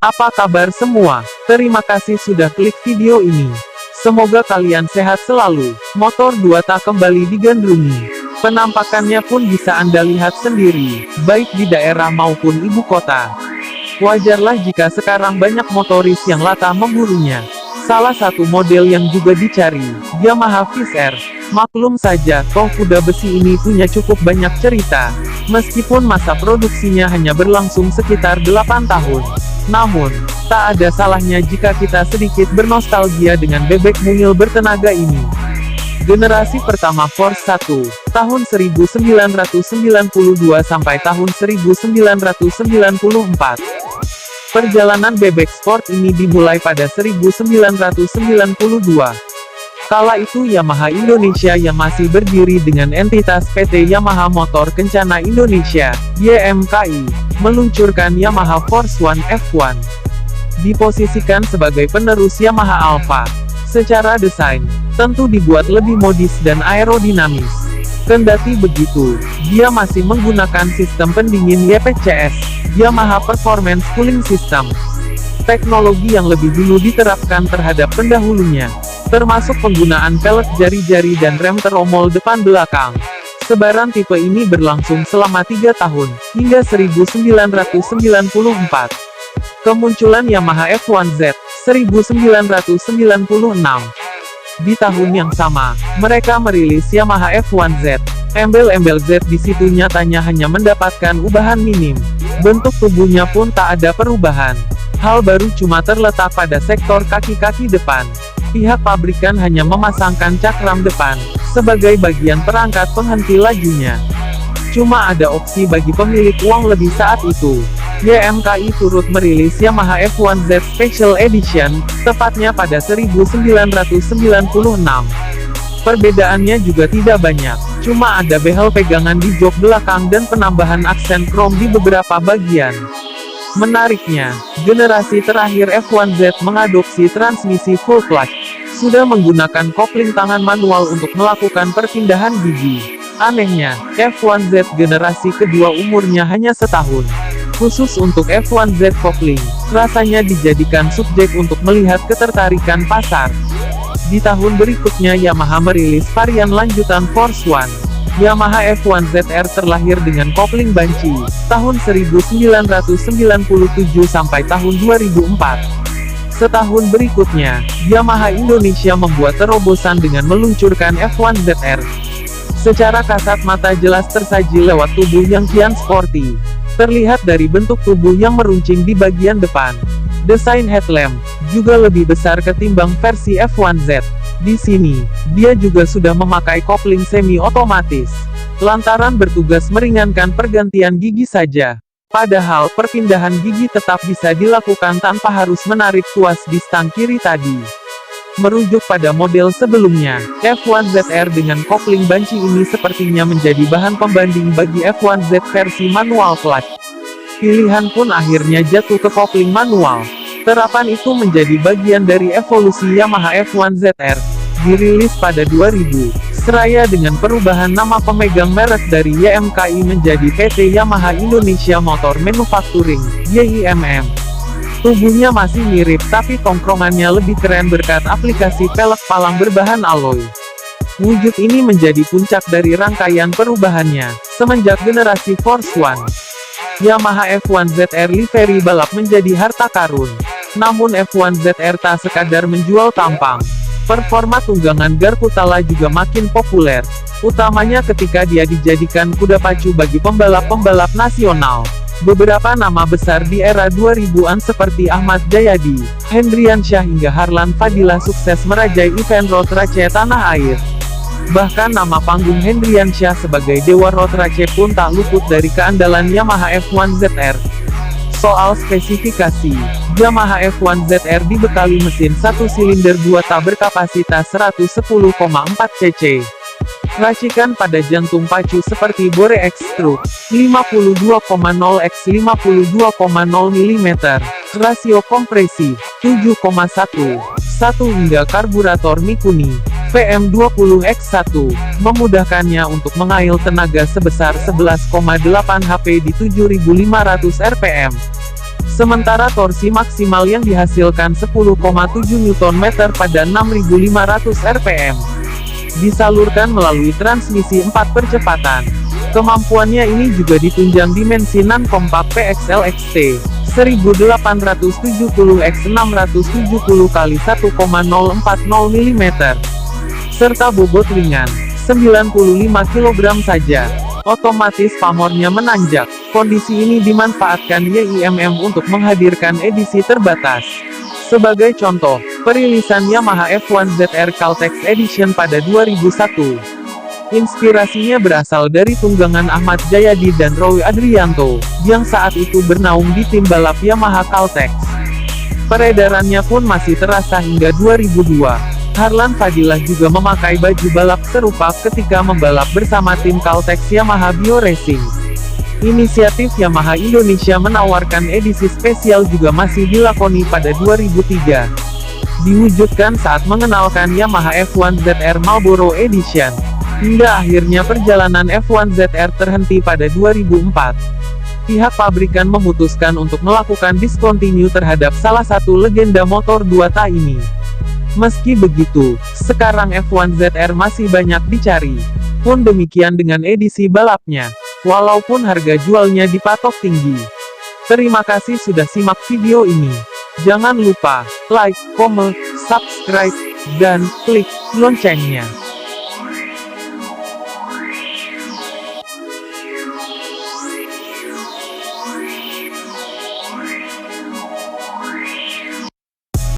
Apa kabar semua? Terima kasih sudah klik video ini. Semoga kalian sehat selalu. Motor 2 tak kembali digandrungi. Penampakannya pun bisa Anda lihat sendiri, baik di daerah maupun ibu kota. Wajarlah jika sekarang banyak motoris yang latah memburunya. Salah satu model yang juga dicari, Yamaha Viz R. Maklum saja, toh kuda besi ini punya cukup banyak cerita. Meskipun masa produksinya hanya berlangsung sekitar 8 tahun. Namun, tak ada salahnya jika kita sedikit bernostalgia dengan bebek mungil bertenaga ini. Generasi pertama Force 1, tahun 1992 sampai tahun 1994. Perjalanan bebek sport ini dimulai pada 1992. Kala itu Yamaha Indonesia yang masih berdiri dengan entitas PT Yamaha Motor Kencana Indonesia, YMKI, meluncurkan Yamaha Force One F1. Diposisikan sebagai penerus Yamaha Alpha. Secara desain, tentu dibuat lebih modis dan aerodinamis. Kendati begitu, dia masih menggunakan sistem pendingin YPCS, Yamaha Performance Cooling System. Teknologi yang lebih dulu diterapkan terhadap pendahulunya, termasuk penggunaan pelek jari-jari dan rem teromol depan belakang. Sebaran tipe ini berlangsung selama 3 tahun, hingga 1994. Kemunculan Yamaha F1Z, 1996. Di tahun yang sama, mereka merilis Yamaha F1Z. Embel-embel Z di situ nyatanya hanya mendapatkan ubahan minim. Bentuk tubuhnya pun tak ada perubahan. Hal baru cuma terletak pada sektor kaki-kaki depan. Pihak pabrikan hanya memasangkan cakram depan, sebagai bagian perangkat penghenti lajunya. Cuma ada opsi bagi pemilik uang lebih saat itu. YMKI turut merilis Yamaha F1Z Special Edition, tepatnya pada 1996. Perbedaannya juga tidak banyak, cuma ada behel pegangan di jok belakang dan penambahan aksen krom di beberapa bagian. Menariknya, generasi terakhir F1Z mengadopsi transmisi full clutch, sudah menggunakan kopling tangan manual untuk melakukan perpindahan gigi. Anehnya, F1Z generasi kedua umurnya hanya setahun. Khusus untuk F1Z kopling, rasanya dijadikan subjek untuk melihat ketertarikan pasar. Di tahun berikutnya Yamaha merilis varian lanjutan Force One. Yamaha F1ZR terlahir dengan kopling banci, tahun 1997 sampai tahun 2004. Setahun berikutnya, Yamaha Indonesia membuat terobosan dengan meluncurkan F1ZR. Secara kasat mata jelas tersaji lewat tubuh yang kian sporty. Terlihat dari bentuk tubuh yang meruncing di bagian depan. Desain headlamp juga lebih besar ketimbang versi F1Z. Di sini, dia juga sudah memakai kopling semi-otomatis, lantaran bertugas meringankan pergantian gigi saja. Padahal perpindahan gigi tetap bisa dilakukan tanpa harus menarik tuas di stang kiri tadi. Merujuk pada model sebelumnya, F1ZR dengan kopling banci ini sepertinya menjadi bahan pembanding bagi F1Z versi manual clutch. Pilihan pun akhirnya jatuh ke kopling manual. Terapan itu menjadi bagian dari evolusi Yamaha F1ZR, dirilis pada 2000, seraya dengan perubahan nama pemegang merek dari YMKI menjadi PT Yamaha Indonesia Motor Manufacturing, YIMM. Tubuhnya masih mirip tapi tongkrongannya lebih keren berkat aplikasi pelek palang berbahan alloy. Wujud ini menjadi puncak dari rangkaian perubahannya, semenjak generasi Force One. Yamaha F1ZR livery balap menjadi harta karun. Namun F1ZR tak sekadar menjual tampang. Performa tunggangan Garputala juga makin populer, utamanya ketika dia dijadikan kuda pacu bagi pembalap-pembalap nasional. Beberapa nama besar di era 2000-an seperti Ahmad Jayadi, Hendriansyah hingga Harlan Fadilah sukses merajai event road race tanah air. Bahkan nama panggung Hendriansyah sebagai dewa road race pun tak luput dari keandalan Yamaha F1ZR. Soal spesifikasi, Yamaha F1ZR dibekali mesin 1 silinder 2 tak berkapasitas 110,4 cc. Racikan pada jantung pacu seperti bore X-Stroke, 52,0 x 52,0 mm, rasio kompresi, 7,1:1 hingga karburator Mikuni, VM20X1, memudahkannya untuk mengail tenaga sebesar 11,8 HP di 7500 rpm. Sementara torsi maksimal yang dihasilkan 10,7 Nm pada 6.500 rpm. Disalurkan melalui transmisi 4 percepatan. Kemampuannya ini juga ditunjang dimensi non-kompak PXL XT 1870 x 670 x 1040 mm, serta bobot ringan 95 kg saja. Otomatis pamornya menanjak. Kondisi ini dimanfaatkan YIMM untuk menghadirkan edisi terbatas. Sebagai contoh, perilisan Yamaha F1 ZR Caltex Edition pada 2001. Inspirasinya berasal dari tunggangan Ahmad Jayadi dan Roy Adrianto, yang saat itu bernaung di tim balap Yamaha Caltex. Peredarannya pun masih terasa hingga 2002. Harlan Fadilah juga memakai baju balap serupa ketika membalap bersama tim Caltex Yamaha Bio Racing. Inisiatif Yamaha Indonesia menawarkan edisi spesial juga masih dilakoni pada 2003. Diwujudkan saat mengenalkan Yamaha F1 ZR Marlboro Edition. Hingga akhirnya perjalanan F1 ZR terhenti pada 2004. Pihak pabrikan memutuskan untuk melakukan discontinue terhadap salah satu legenda motor 2 ini. Meski begitu, sekarang F1 ZR masih banyak dicari. Pun demikian dengan edisi balapnya, walaupun harga jualnya dipatok tinggi. Terima kasih sudah simak video ini. Jangan lupa like, comment, subscribe, dan klik loncengnya.